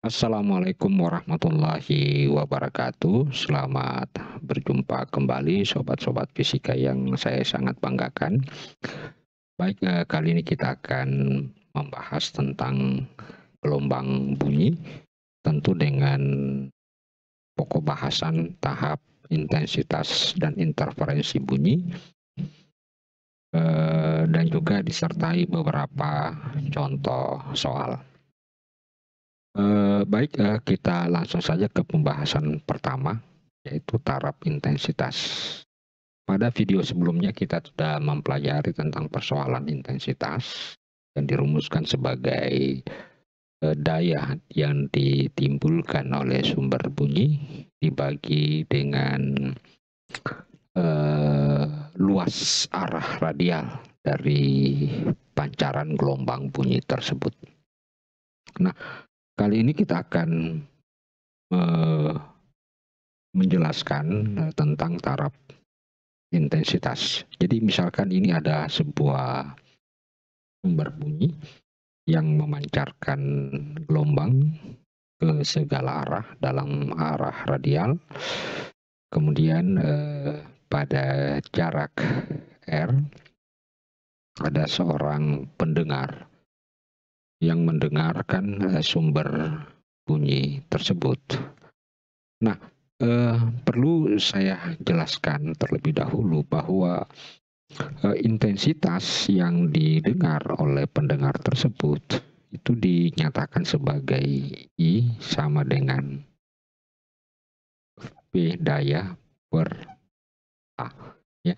Assalamualaikum warahmatullahi wabarakatuh. Selamat berjumpa kembali sobat-sobat fisika yang saya sangat banggakan. Baik, kali ini kita akan membahas tentang gelombang bunyi, tentu dengan pokok bahasan tahap intensitas dan interferensi bunyi, dan juga disertai beberapa contoh soal. Baik, kita langsung saja ke pembahasan pertama, yaitu taraf intensitas. Pada video sebelumnya kita sudah mempelajari tentang persoalan intensitas yang dirumuskan sebagai daya yang ditimbulkan oleh sumber bunyi dibagi dengan luas arah radial dari pancaran gelombang bunyi tersebut. Nah, kali ini kita akan menjelaskan tentang taraf intensitas. Jadi misalkan ini ada sebuah sumber bunyi yang memancarkan gelombang ke segala arah dalam arah radial. Kemudian pada jarak R ada seorang pendengar yang mendengarkan sumber bunyi tersebut. Nah, perlu saya jelaskan terlebih dahulu bahwa intensitas yang didengar oleh pendengar tersebut itu dinyatakan sebagai I sama dengan V daya per A, ya.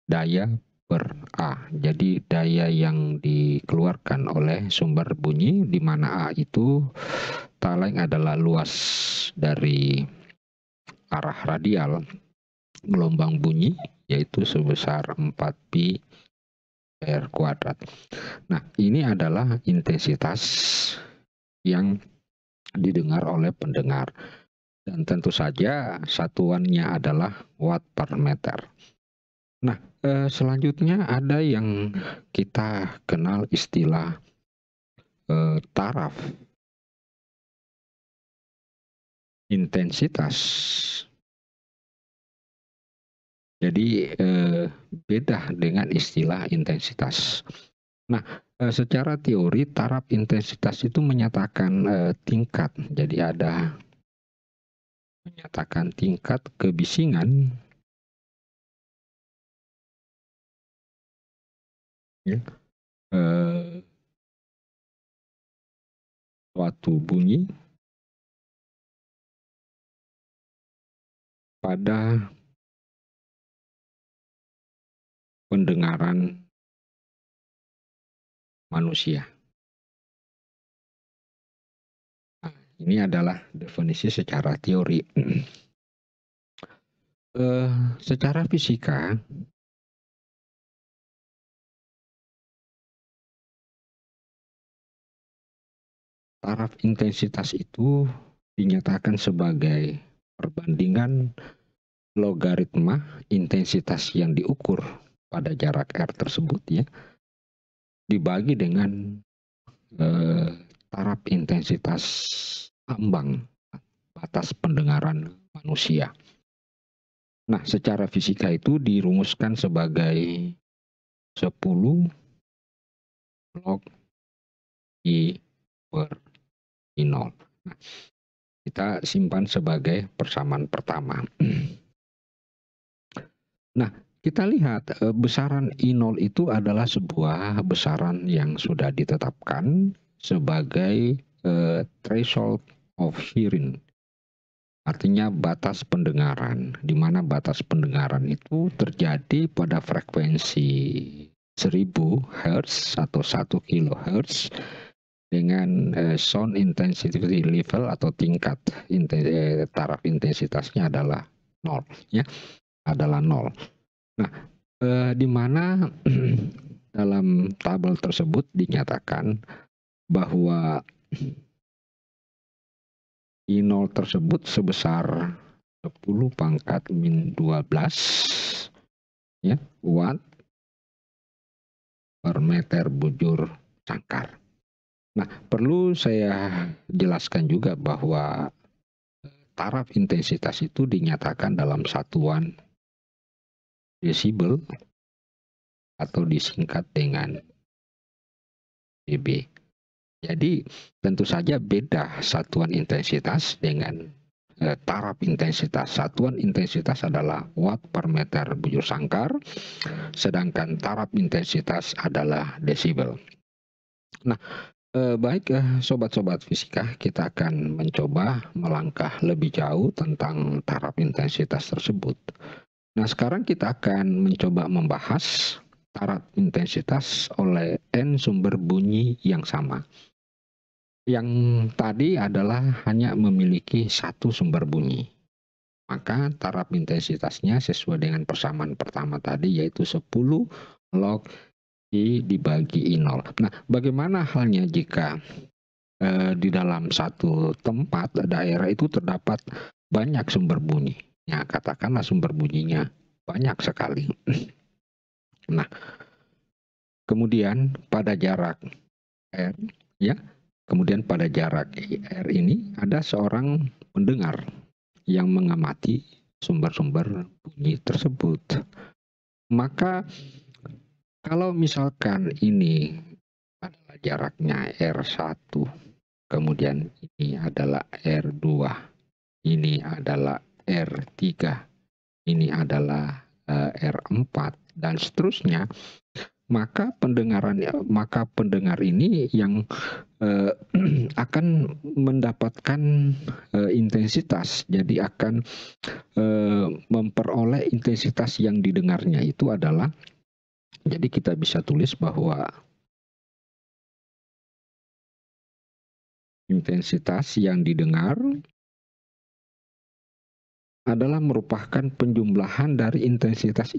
Daya per A. Jadi daya yang dikeluarkan oleh sumber bunyi, di mana A itu tak lain adalah luas dari arah radial gelombang bunyi, yaitu sebesar 4pi R kuadrat. Nah, ini adalah intensitas yang didengar oleh pendengar. Dan tentu saja satuannya adalah watt per meter. Nah, selanjutnya ada yang kita kenal istilah taraf intensitas. Jadi beda dengan istilah intensitas. Nah, secara teori taraf intensitas itu menyatakan tingkat. Jadi ada menyatakan tingkat kebisingan, ya, suatu bunyi pada pendengaran manusia. Nah, ini adalah definisi secara teori. Secara fisika, taraf intensitas itu dinyatakan sebagai perbandingan logaritma intensitas yang diukur pada jarak R tersebut, ya, dibagi dengan taraf intensitas ambang batas pendengaran manusia. Nah, secara fisika itu dirumuskan sebagai 10 log I per I0. Nah, kita simpan sebagai persamaan pertama. Nah, kita lihat besaran I0 itu adalah sebuah besaran yang sudah ditetapkan sebagai threshold of hearing. Artinya batas pendengaran, di mana batas pendengaran itu terjadi pada frekuensi 1000 Hz atau 1 kHz dengan sound intensity level atau tingkat taraf intensitasnya adalah 0, ya, adalah 0. Nah, di mana dalam tabel tersebut dinyatakan bahwa I0 tersebut sebesar 10 pangkat min 12, ya, watt per meter bujur sangkar. Nah, perlu saya jelaskan juga bahwa taraf intensitas itu dinyatakan dalam satuan desibel atau disingkat dengan dB. Jadi tentu saja beda satuan intensitas dengan taraf intensitas. Satuan intensitas adalah watt per meter bujur sangkar, sedangkan taraf intensitas adalah desibel. Nah, baik sobat-sobat fisika, kita akan mencoba melangkah lebih jauh tentang taraf intensitas tersebut. Nah, sekarang kita akan mencoba membahas taraf intensitas oleh N sumber bunyi yang sama. Yang tadi adalah hanya memiliki satu sumber bunyi. Maka taraf intensitasnya sesuai dengan persamaan pertama tadi, yaitu 10 log I dibagi I0. Nah, bagaimana halnya jika di dalam satu tempat daerah itu terdapat banyak sumber bunyi? Ya, katakanlah sumber bunyinya banyak sekali. Nah, kemudian pada jarak R, ya, kemudian pada jarak R ini ada seorang pendengar yang mengamati sumber-sumber bunyi tersebut. Maka kalau misalkan ini adalah jaraknya R1, kemudian ini adalah R2, ini adalah R3, ini adalah R4, dan seterusnya, maka pendengar ini yang akan mendapatkan intensitas. Jadi akan memperoleh intensitas yang didengarnya itu adalah, jadi kita bisa tulis bahwa intensitas yang didengar adalah merupakan penjumlahan dari intensitas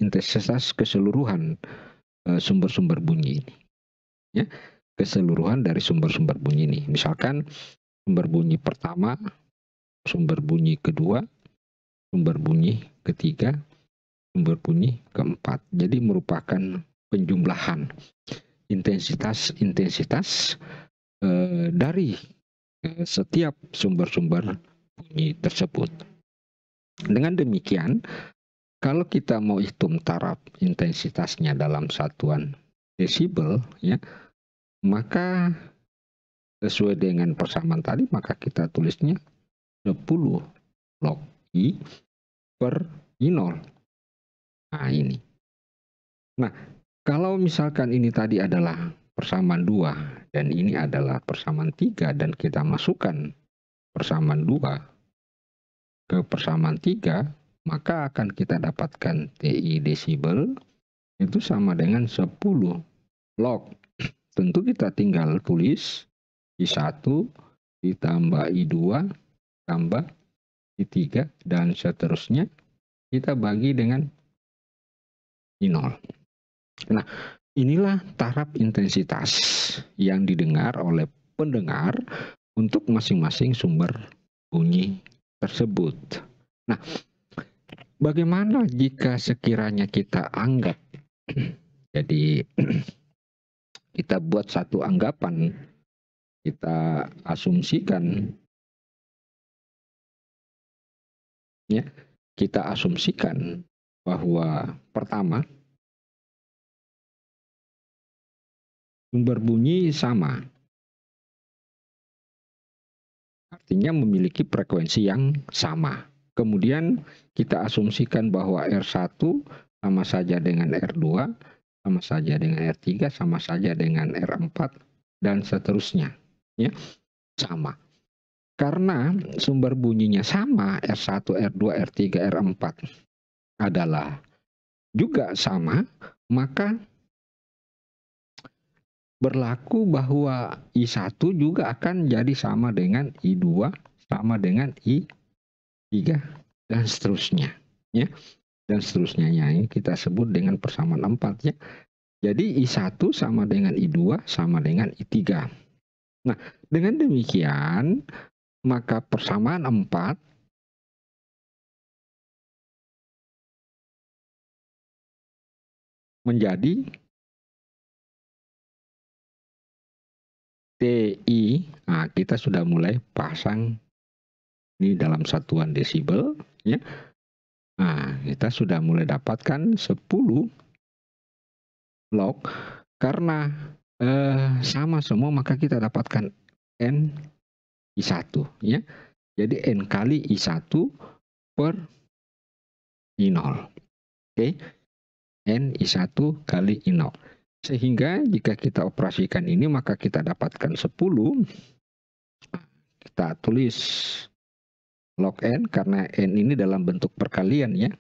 keseluruhan sumber-sumber bunyi ini. Ya, keseluruhan dari sumber-sumber bunyi ini. Misalkan sumber bunyi pertama, sumber bunyi kedua, sumber bunyi ketiga, sumber bunyi keempat. Jadi merupakan penjumlahan intensitas dari setiap sumber-sumber bunyi tersebut. Dengan demikian, kalau kita mau hitung taraf intensitasnya dalam satuan desibel, ya, maka sesuai dengan persamaan tadi, maka kita tulisnya 10 log I per I0. Nah, ini. Nah, kalau misalkan ini tadi adalah persamaan 2 dan ini adalah persamaan 3 dan kita masukkan persamaan 2 ke persamaan 3, maka akan kita dapatkan TI desibel itu sama dengan 10 log. Tentu kita tinggal tulis I1 ditambah I2 tambah I3 dan seterusnya, kita bagi dengan I0. Nah, inilah taraf intensitas yang didengar oleh pendengar untuk masing-masing sumber bunyi tersebut. Nah, bagaimana jika sekiranya kita anggap, jadi kita buat satu anggapan, kita asumsikan, ya, kita asumsikan bahwa pertama, sumber bunyi sama, artinya memiliki frekuensi yang sama. Kemudian kita asumsikan bahwa R1 sama saja dengan R2, sama saja dengan R3, sama saja dengan R4, dan seterusnya. Ya, sama. Karena sumber bunyinya sama, R1, R2, R3, R4 adalah juga sama, maka berlaku bahwa I1 juga akan jadi sama dengan I2, sama dengan I3, dan seterusnya. Ya, dan seterusnya, ini kita sebut dengan persamaan 4, ya. Jadi I1 sama dengan I2 sama dengan I3. Nah, dengan demikian maka persamaan 4 TI, nah kita sudah mulai pasang ini dalam satuan desibel, ya. Nah, kita sudah mulai dapatkan 10 log. Karena sama semua, maka kita dapatkan N I1, ya. Jadi N kali I1 per I0. Oke. N I1 kali I0. Sehingga jika kita operasikan ini, maka kita dapatkan 10. Kita tulis log N, karena N ini dalam bentuk perkalian, ya.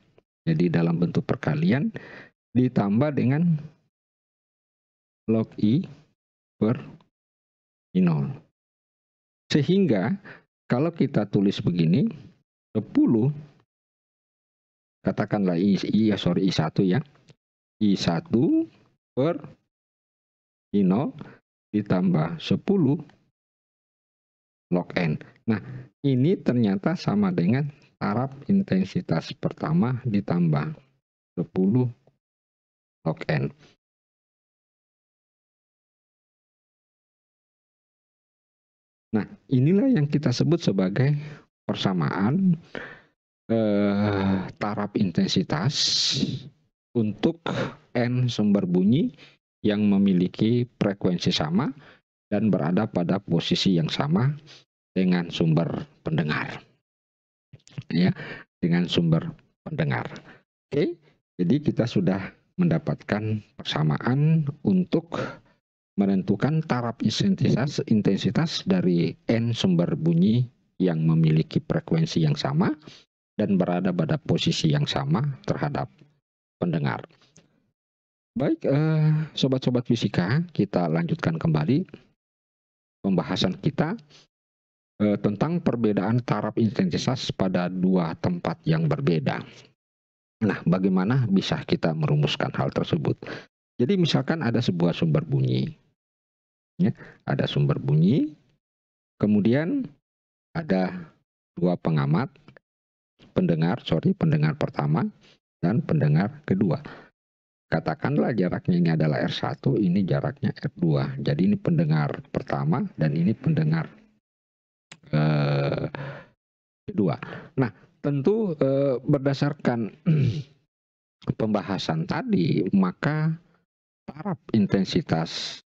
Jadi dalam bentuk perkalian ditambah dengan log I per I0. Sehingga kalau kita tulis begini, 10, katakanlah I1 ya. I1 per I0 ditambah 10 log N. Nah, ini ternyata sama dengan taraf intensitas pertama ditambah 10 log N. Nah, inilah yang kita sebut sebagai persamaan taraf intensitas untuk N sumber bunyi yang memiliki frekuensi sama dan berada pada posisi yang sama dengan sumber pendengar. Ya, dengan sumber pendengar. Oke, jadi kita sudah mendapatkan persamaan untuk menentukan taraf intensitas dari N sumber bunyi yang memiliki frekuensi yang sama dan berada pada posisi yang sama terhadap pendengar. Baik, sobat-sobat fisika, kita lanjutkan kembali pembahasan kita tentang perbedaan taraf intensitas pada dua tempat yang berbeda. Nah, bagaimana bisa kita merumuskan hal tersebut? Jadi misalkan ada sebuah sumber bunyi. Ya, ada sumber bunyi, kemudian ada dua pengamat, pendengar pertama dan pendengar kedua. Katakanlah jaraknya ini adalah R1, ini jaraknya R2. Jadi ini pendengar pertama dan ini pendengar kedua. Nah, tentu berdasarkan pembahasan tadi, maka taraf intensitas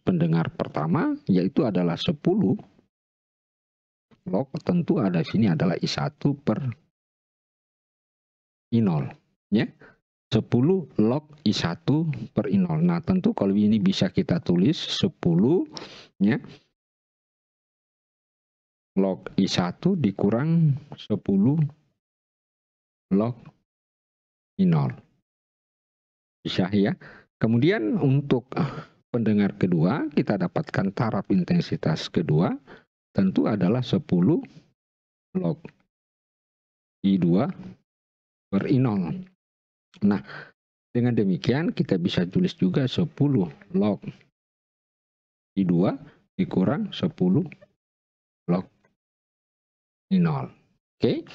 pendengar pertama yaitu adalah 10 log, tentu ada sini adalah I1 per I0, ya. 10 log I1 per I0. Nah, tentu kalau ini bisa kita tulis 10, ya, log I1 dikurang 10 log I0. Bisa, ya. Kemudian untuk pendengar kedua, kita dapatkan taraf intensitas kedua tentu adalah 10 log I2 per I0. Nah, dengan demikian kita bisa tulis juga 10 log I2 dikurang 10 log I0. Oke.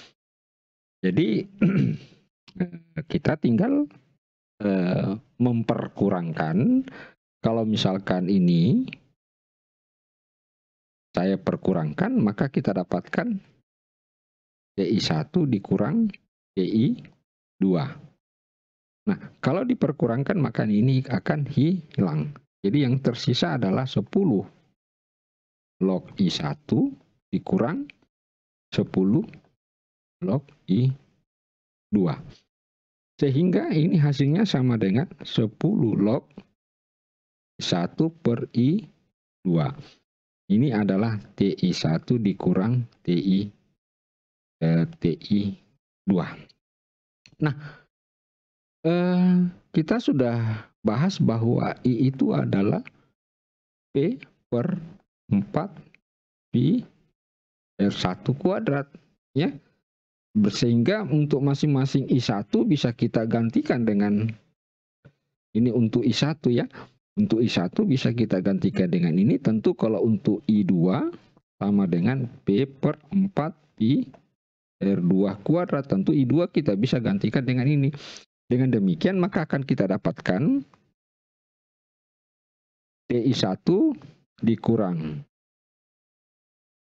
Jadi kita tinggal memperkurangkan. Kalau misalkan ini saya perkurangkan, maka kita dapatkan TI1 dikurang TI2. Nah, kalau diperkurangkan maka ini akan hilang. Jadi yang tersisa adalah 10 log I1 dikurang 10 log I2. Sehingga ini hasilnya sama dengan 10 log I1 per I2. Ini adalah TI1 dikurang TI2. Nah, kita sudah bahas bahwa I itu adalah P per 4 pi R1 kuadrat, ya. Sehingga untuk masing-masing I1 bisa kita gantikan dengan ini untuk I1, ya. Untuk I1 bisa kita gantikan dengan ini. Tentu kalau untuk I2 sama dengan P per 4 pi R2 kuadrat. Tentu I2 kita bisa gantikan dengan ini. Dengan demikian maka akan kita dapatkan TI1 dikurang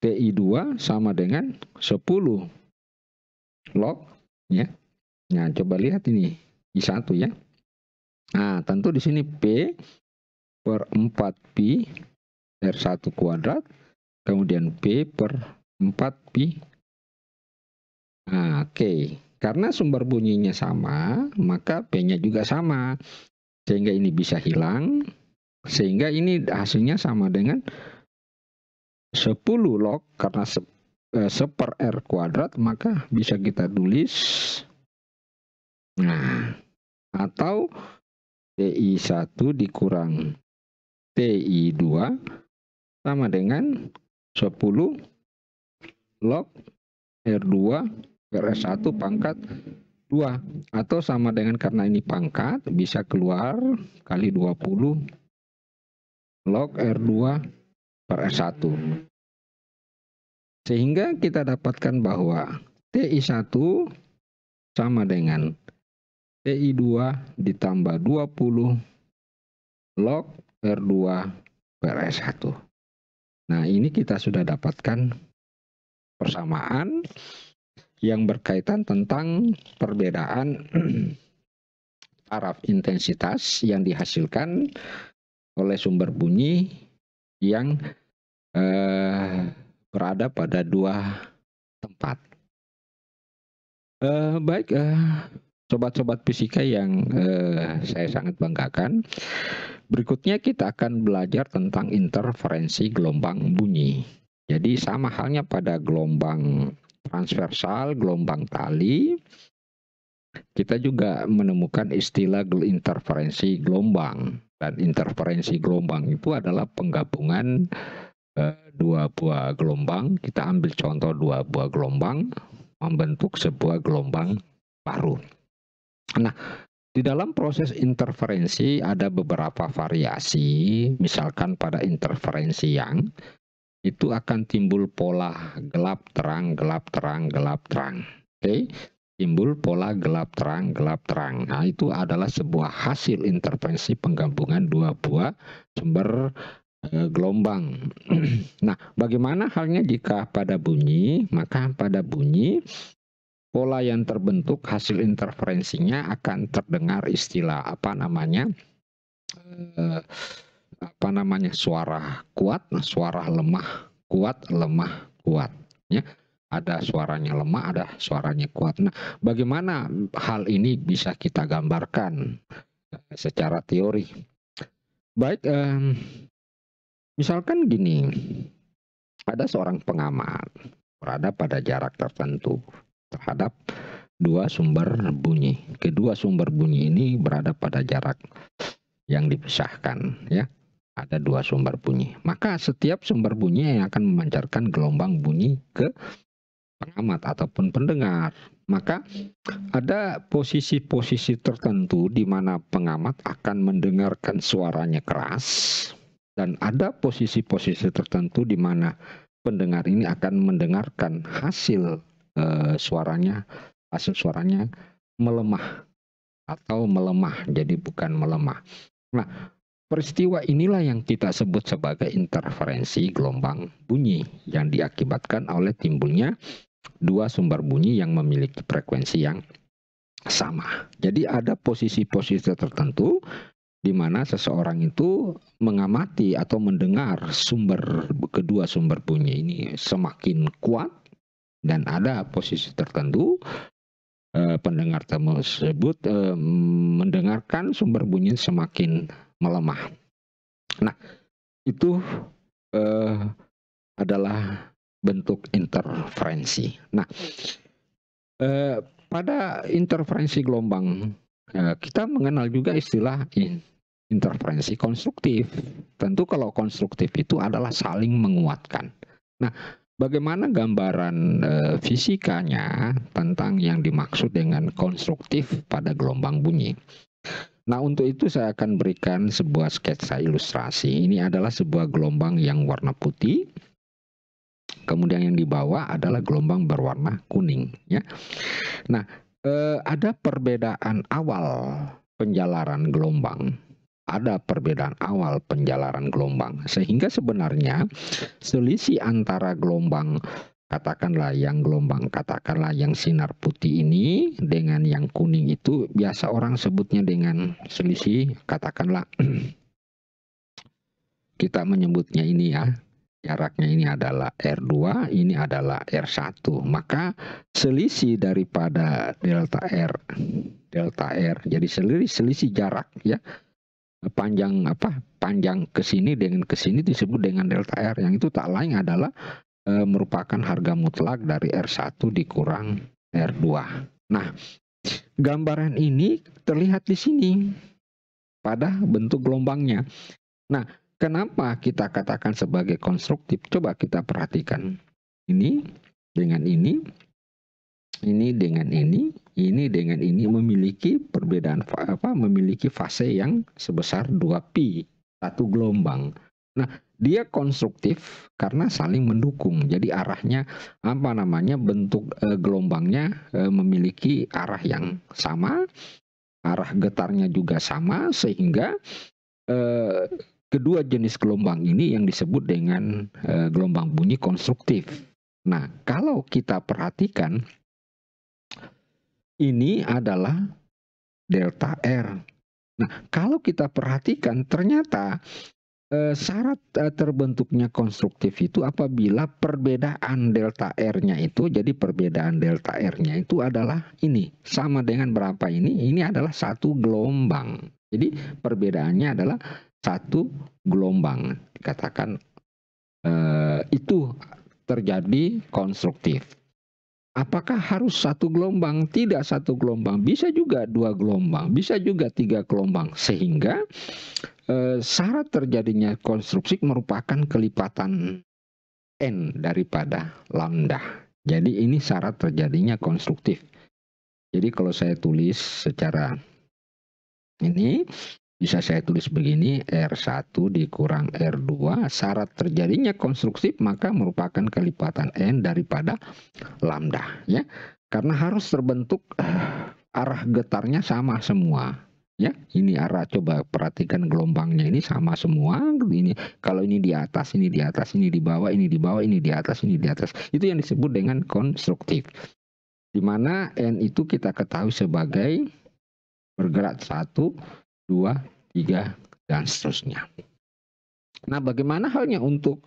TI2 sama dengan 10 log ya. Nah, coba lihat ini I1 ya. Nah, tentu di sini P per 4pi R1 kuadrat, kemudian P per 4pi. Nah, oke. Karena sumber bunyinya sama, maka P-nya juga sama. Sehingga ini bisa hilang. Sehingga ini hasilnya sama dengan 10 log, karena seper R kuadrat, maka bisa kita tulis. Nah, atau TI1 dikurang TI2 sama dengan 10 log R2 per S1 pangkat 2. Atau sama dengan, karena ini pangkat, bisa keluar kali 20 log R2 per S1. Sehingga kita dapatkan bahwa TI1 sama dengan TI2 ditambah 20 log R2 per S1. Nah, ini kita sudah dapatkan persamaan yang berkaitan tentang perbedaan taraf intensitas yang dihasilkan oleh sumber bunyi yang berada pada dua tempat. Baik, sobat-sobat fisika yang saya sangat banggakan, berikutnya kita akan belajar tentang interferensi gelombang bunyi. Jadi sama halnya pada gelombang transversal, gelombang tali, kita juga menemukan istilah interferensi gelombang. Dan interferensi gelombang itu adalah penggabungan dua buah gelombang. Kita ambil contoh dua buah gelombang membentuk sebuah gelombang baru. Nah, di dalam proses interferensi ada beberapa variasi. Misalkan pada interferensi yang itu akan timbul pola gelap terang, gelap terang, gelap terang. Oke, timbul pola gelap terang, gelap terang. Nah, itu adalah sebuah hasil interferensi penggabungan dua buah sumber gelombang. Nah, bagaimana halnya jika pada bunyi? Maka pada bunyi pola yang terbentuk hasil interferensinya akan terdengar istilah suara kuat, suara lemah, kuat, lemah, kuat. Ya, ada suaranya lemah, ada suaranya kuat. Nah, bagaimana hal ini bisa kita gambarkan secara teori? Baik, misalkan gini, ada seorang pengamat berada pada jarak tertentu terhadap dua sumber bunyi. Kedua sumber bunyi ini berada pada jarak yang dipisahkan, ya. Ada dua sumber bunyi. Maka setiap sumber bunyi yang akan memancarkan gelombang bunyi ke pengamat ataupun pendengar. Maka ada posisi-posisi tertentu di mana pengamat akan mendengarkan suaranya keras, dan ada posisi-posisi tertentu di mana pendengar ini akan mendengarkan hasil suaranya melemah atau melemah, jadi bukan melemah. Nah, peristiwa inilah yang kita sebut sebagai interferensi gelombang bunyi yang diakibatkan oleh timbulnya dua sumber bunyi yang memiliki frekuensi yang sama. Jadi ada posisi-posisi tertentu di mana seseorang itu mengamati atau mendengar kedua sumber bunyi ini semakin kuat, dan ada posisi tertentu pendengar tersebut mendengarkan sumber bunyi semakin melemah. Nah, itu adalah bentuk interferensi. Nah, pada interferensi gelombang kita mengenal juga istilah interferensi konstruktif. Tentu kalau konstruktif itu adalah saling menguatkan. Nah, bagaimana gambaran fisikanya tentang yang dimaksud dengan konstruktif pada gelombang bunyi? Nah, untuk itu saya akan berikan sebuah sketsa ilustrasi. Ini adalah sebuah gelombang yang warna putih. Kemudian yang di bawah adalah gelombang berwarna kuning, ya. Nah, ada perbedaan awal penjalaran gelombang ada perbedaan awal penjalaran gelombang. Sehingga sebenarnya selisih antara gelombang, katakanlah yang sinar putih ini dengan yang kuning itu biasa orang sebutnya dengan selisih, katakanlah kita menyebutnya ini ya, jaraknya ini adalah R2, ini adalah R1. Maka selisih daripada delta R, jadi selisih jarak ya, panjang ke sini dengan ke sini disebut dengan delta R, yang itu tak lain adalah merupakan harga mutlak dari R1 dikurang R2. Nah, gambaran ini terlihat di sini pada bentuk gelombangnya. Nah, kenapa kita katakan sebagai konstruktif? Coba kita perhatikan. Ini dengan ini dengan ini dengan ini memiliki perbedaan memiliki fase yang sebesar 2pi, satu gelombang. Nah, dia konstruktif karena saling mendukung. Jadi arahnya bentuk gelombangnya memiliki arah yang sama, arah getarnya juga sama, sehingga kedua jenis gelombang ini yang disebut dengan gelombang bunyi konstruktif. Nah, kalau kita perhatikan, ini adalah delta R. Nah, kalau kita perhatikan ternyata syarat terbentuknya konstruktif itu apabila perbedaan delta R-nya itu, jadi perbedaan delta R-nya itu adalah ini, sama dengan berapa ini? Ini adalah satu gelombang. Jadi perbedaannya adalah satu gelombang. Dikatakan itu terjadi konstruktif. Apakah harus satu gelombang? Tidak satu gelombang, bisa juga dua gelombang, bisa juga tiga gelombang. Sehingga syarat terjadinya konstruksi merupakan kelipatan N daripada lambda. Jadi ini syarat terjadinya konstruktif. Jadi kalau saya tulis secara ini, bisa saya tulis begini, R1 dikurang R2, syarat terjadinya konstruktif maka merupakan kelipatan N daripada lambda, ya. Karena harus terbentuk arah getarnya sama semua, ya. Ini arah, coba perhatikan gelombangnya ini sama semua. Ini kalau ini di atas, ini di atas, ini di bawah, ini di bawah, ini di atas, ini di atas. Itu yang disebut dengan konstruktif. Di mana N itu kita ketahui sebagai bergerak 1, 2, 3, dan seterusnya. Nah, bagaimana halnya untuk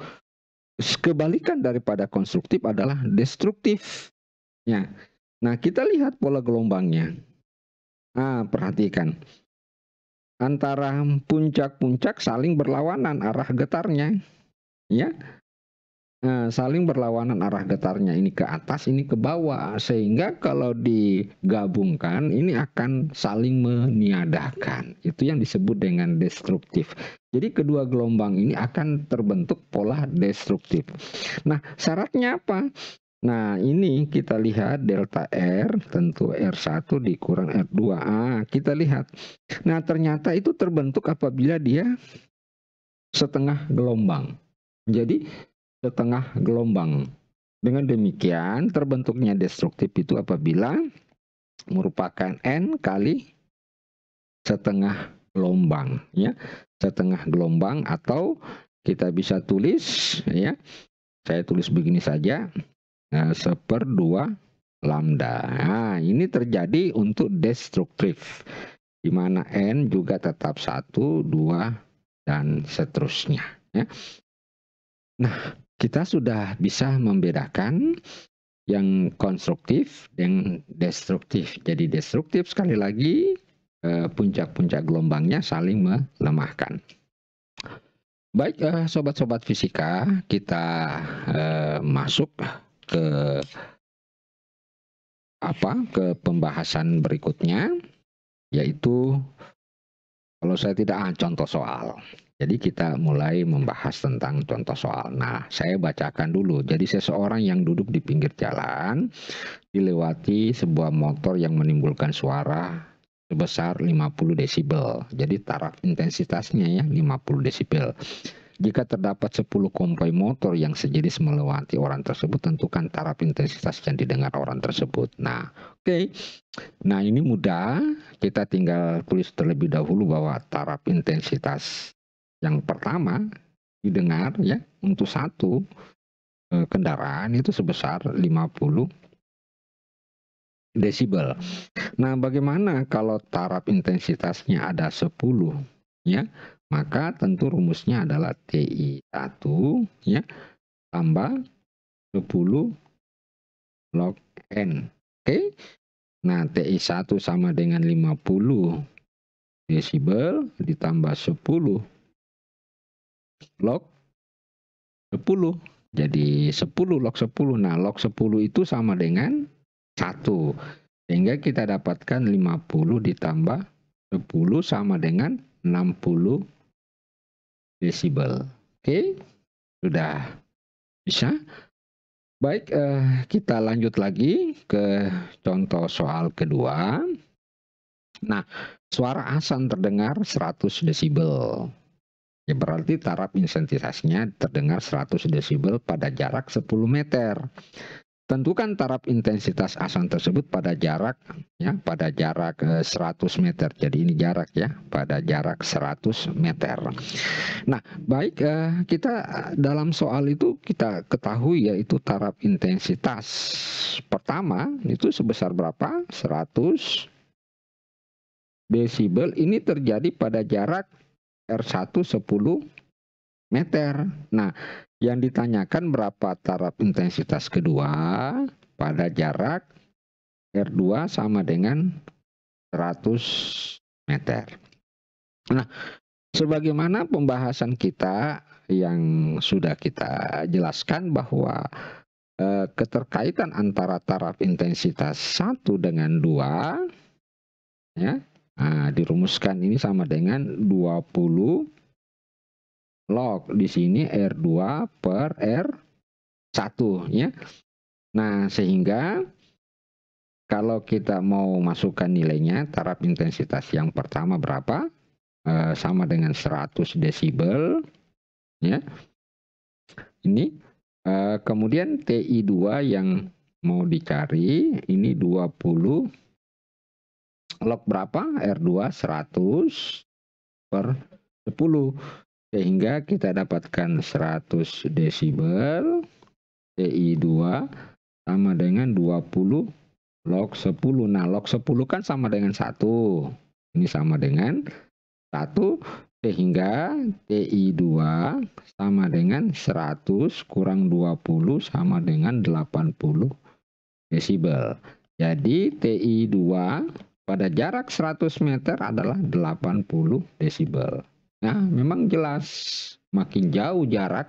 kebalikan daripada konstruktif adalah destruktif. Ya. Nah, kita lihat pola gelombangnya. Nah, perhatikan. Antara puncak-puncak saling berlawanan arah getarnya. Ya. Nah, saling berlawanan arah getarnya, ini ke atas, ini ke bawah, sehingga kalau digabungkan ini akan saling meniadakan. Itu yang disebut dengan destruktif. Jadi kedua gelombang ini akan terbentuk pola destruktif. Nah, syaratnya apa? Nah, ini kita lihat delta R, tentu R1 dikurang R2. Kita lihat. Nah, ternyata itu terbentuk apabila dia setengah gelombang. Jadi setengah gelombang. Dengan demikian terbentuknya destruktif itu apabila merupakan N kali setengah gelombang, ya. Setengah gelombang, atau kita bisa tulis, ya. Saya tulis begini saja, 1/2 lambda. Nah, ini terjadi untuk destruktif, di mana N juga tetap 1, 2, dan seterusnya, ya. Nah, kita sudah bisa membedakan yang konstruktif dan destruktif. Jadi destruktif sekali lagi puncak-puncak gelombangnya saling melemahkan. Baik, sobat-sobat fisika, kita masuk ke pembahasan berikutnya, yaitu kalau saya tidak contoh soal. Jadi kita mulai membahas tentang contoh soal. Nah, saya bacakan dulu. Jadi seseorang yang duduk di pinggir jalan dilewati sebuah motor yang menimbulkan suara sebesar 50 desibel. Jadi taraf intensitasnya ya 50 desibel. Jika terdapat 10 konvoi motor yang sejenis melewati orang tersebut, tentukan taraf intensitas yang didengar orang tersebut. Nah, oke. Nah, ini mudah. Kita tinggal tulis terlebih dahulu bahwa taraf intensitas yang pertama didengar ya untuk satu kendaraan itu sebesar 50 desibel. Nah, bagaimana kalau taraf intensitasnya ada 10 ya? Maka tentu rumusnya adalah TI1 ya tambah 10 log N. Oke. Nah, TI1 sama dengan 50 desibel ditambah 10 log 10. Jadi 10 log 10. Nah, log 10 itu sama dengan 1. Sehingga kita dapatkan 50 ditambah 10 sama dengan 60 desibel. Oke, sudah bisa. Baik, kita lanjut lagi ke contoh soal kedua. Nah, suara azan terdengar 100 desibel. Ya, berarti taraf intensitasnya terdengar 100 desibel pada jarak 10 meter. Tentukan taraf intensitas azan tersebut pada jarak 100 meter. Jadi ini jarak ya, pada jarak 100 meter. Nah, baik, kita dalam soal itu kita ketahui yaitu taraf intensitas pertama itu sebesar berapa? 100 desibel. Ini terjadi pada jarak R1 10 meter. Nah, yang ditanyakan berapa taraf intensitas kedua pada jarak R2 sama dengan 100 meter. Nah, sebagaimana pembahasan kita yang sudah kita jelaskan bahwa keterkaitan antara taraf intensitas 1 dengan 2 ya, dirumuskan ini sama dengan 20 log di sini R2 per R1 ya. Nah, sehingga kalau kita mau masukkan nilainya, taraf intensitas yang pertama berapa? Sama dengan 100 desibel ya. Ini kemudian TI2 yang mau dicari ini 20 log berapa? R2 100 per 10. Sehingga kita dapatkan 100 desibel TI2 sama dengan 20 log 10. Nah, log 10 kan sama dengan 1. Ini sama dengan 1. Sehingga TI2 sama dengan 100 kurang 20 sama dengan 80 desibel. Jadi TI2 pada jarak 100 meter adalah 80 desibel. Nah, memang jelas makin jauh jarak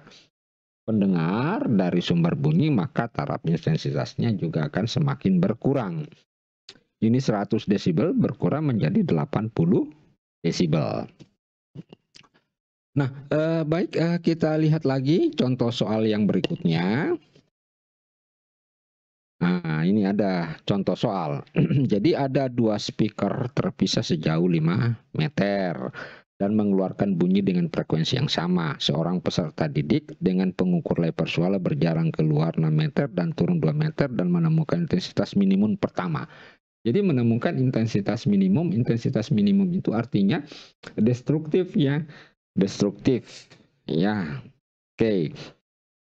pendengar dari sumber bunyi, maka taraf intensitasnya juga akan semakin berkurang. Ini 100 desibel berkurang menjadi 80 desibel. Nah, baik, kita lihat lagi contoh soal yang berikutnya. Nah, ini ada contoh soal. Jadi ada 2 speaker terpisah sejauh 5 meter. Dan mengeluarkan bunyi dengan frekuensi yang sama. Seorang peserta didik dengan pengukur lebar suara berjalan keluar 6 meter dan turun 2 meter dan menemukan intensitas minimum pertama. Jadi menemukan intensitas minimum itu artinya destruktif ya. Destruktif. Ya. Oke.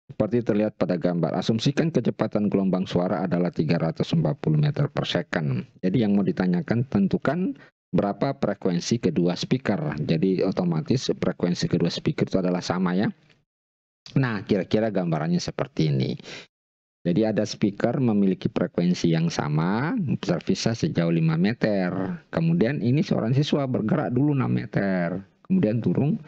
Seperti terlihat pada gambar. Asumsikan kecepatan gelombang suara adalah 340 meter per second. Jadi yang mau ditanyakan tentukan berapa frekuensi kedua speaker. Jadi otomatis frekuensi kedua speaker itu adalah sama ya. Nah, kira-kira gambarannya seperti ini. Jadi ada speaker memiliki frekuensi yang sama, terpisah sejauh 5 meter. Kemudian ini seorang siswa bergerak dulu 6 meter. Kemudian turun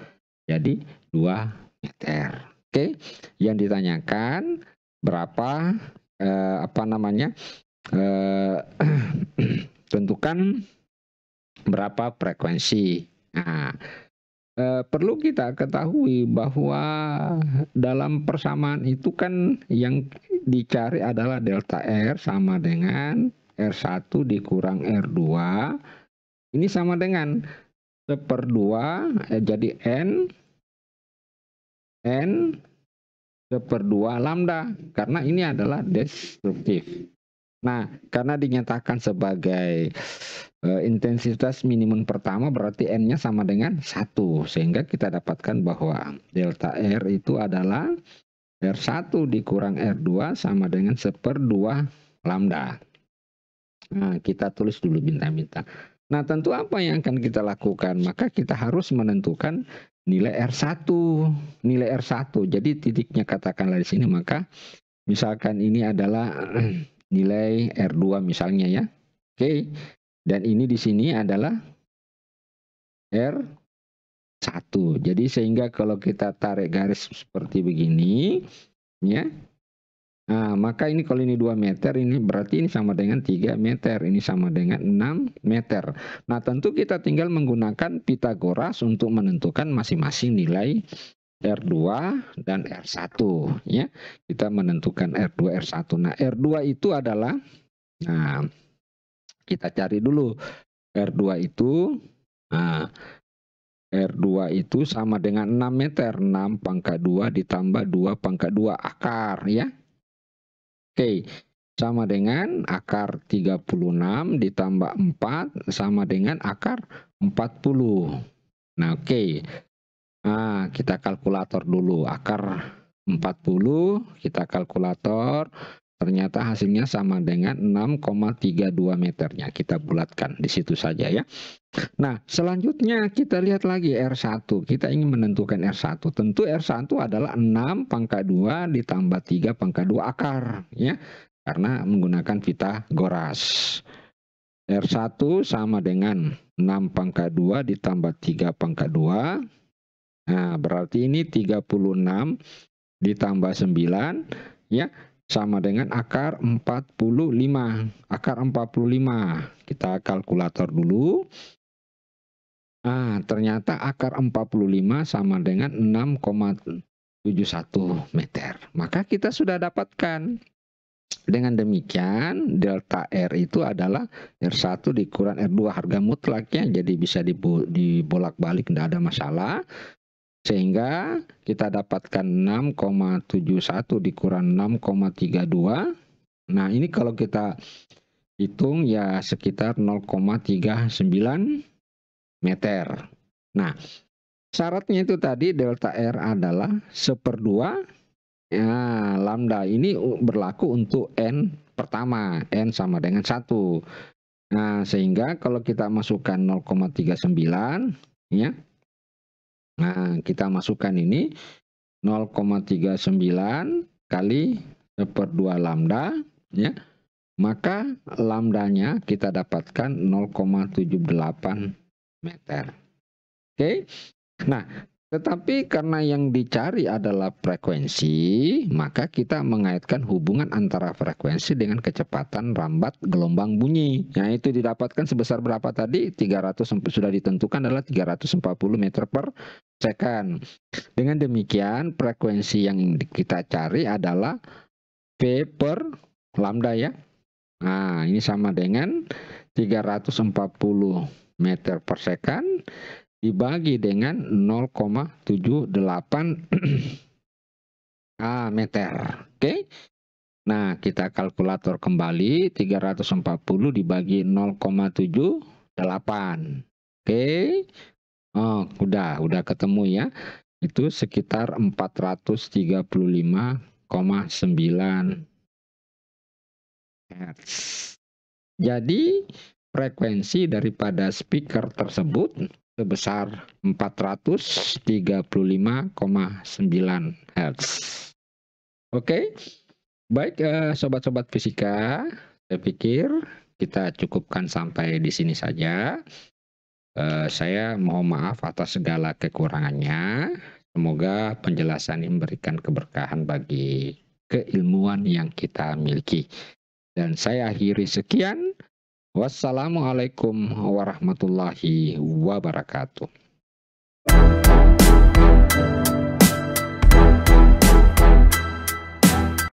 jadi 2 meter. Oke, yang ditanyakan berapa tentukan berapa frekuensi. Nah, perlu kita ketahui bahwa dalam persamaan itu kan yang dicari adalah delta R sama dengan R1 dikurang R2. Ini sama dengan 1/2 jadi N N /2 lambda, karena ini adalah destruktif. Nah, karena dinyatakan sebagai intensitas minimum pertama, berarti N-nya sama dengan 1. Sehingga kita dapatkan bahwa delta R itu adalah R1 dikurang R2 sama dengan 1/2 lambda. Nah, kita tulis dulu bintang-bintang. Nah, tentu apa yang akan kita lakukan? Maka kita harus menentukan nilai R1. Nilai R1. Jadi titiknya katakanlah di sini, maka misalkan ini adalah nilai R2 misalnya ya. Oke. Dan ini di sini adalah R1. Jadi sehingga kalau kita tarik garis seperti begini ya. Nah, maka ini kalau ini 2 meter, ini berarti ini sama dengan 3 meter, ini sama dengan 6 meter. Nah, tentu kita tinggal menggunakan Pitagoras untuk menentukan masing-masing nilai R2 dan R1 ya. Kita menentukan R2 R1. Nah, R2 itu adalah, nah kita cari dulu R2 itu. Nah, R2 itu sama dengan 6 meter. 6 pangkat 2 ditambah 2 pangkat 2 akar ya. Oke, sama dengan akar 36 ditambah 4 sama dengan akar 40. Nah, oke. Nah, kita kalkulator dulu. Akar 40, kita kalkulator. Ternyata hasilnya sama dengan 6,32 meternya. Kita bulatkan di situ saja ya. Nah, selanjutnya kita lihat lagi R1. Kita ingin menentukan R1. Tentu R1 adalah 6 pangkat 2 ditambah 3 pangkat 2 akar ya. Karena menggunakan Pitagoras. R1 sama dengan 6 pangkat 2 ditambah 3 pangkat 2. Nah, berarti ini 36 ditambah 9 ya, sama dengan akar 45. Akar 45. Kita kalkulator dulu. Nah, ternyata akar 45 sama dengan 6,71 meter. Maka kita sudah dapatkan. Dengan demikian, delta R itu adalah R1 dikurang R2 harga mutlaknya. Jadi bisa dibolak-balik, tidak ada masalah. Sehingga kita dapatkan 6,71 dikurang 6,32. Nah, ini kalau kita hitung ya sekitar 0,39 meter. Nah, syaratnya itu tadi delta R adalah 1/2 ya, lambda. Ini berlaku untuk N pertama, N sama dengan 1. Nah, sehingga kalau kita masukkan 0,39 ya. Nah, kita masukkan ini 0,39 kali 1/2 lambda ya. Maka lambdanya kita dapatkan 0,78 meter. Oke. Nah, tetapi karena yang dicari adalah frekuensi, maka kita mengaitkan hubungan antara frekuensi dengan kecepatan rambat gelombang bunyi. Nah, itu didapatkan sebesar berapa tadi? 300, sudah ditentukan adalah 340 meter per second. Dengan demikian, frekuensi yang kita cari adalah V per lambda ya. Nah, ini sama dengan 340 meter per second dibagi dengan 0,78 meter. Oke. Nah, kita kalkulator kembali. 340 dibagi 0,78. Oke. Oh, udah ketemu ya. Itu sekitar 435,9 Hz. Jadi frekuensi daripada speaker tersebut sebesar 435,9 Hz. Oke, baik sobat-sobat fisika, saya pikir kita cukupkan sampai di sini saja. Saya mohon maaf atas segala kekurangannya. Semoga penjelasan ini memberikan keberkahan bagi keilmuan yang kita miliki. Dan saya akhiri sekian. Wassalamualaikum warahmatullahi wabarakatuh.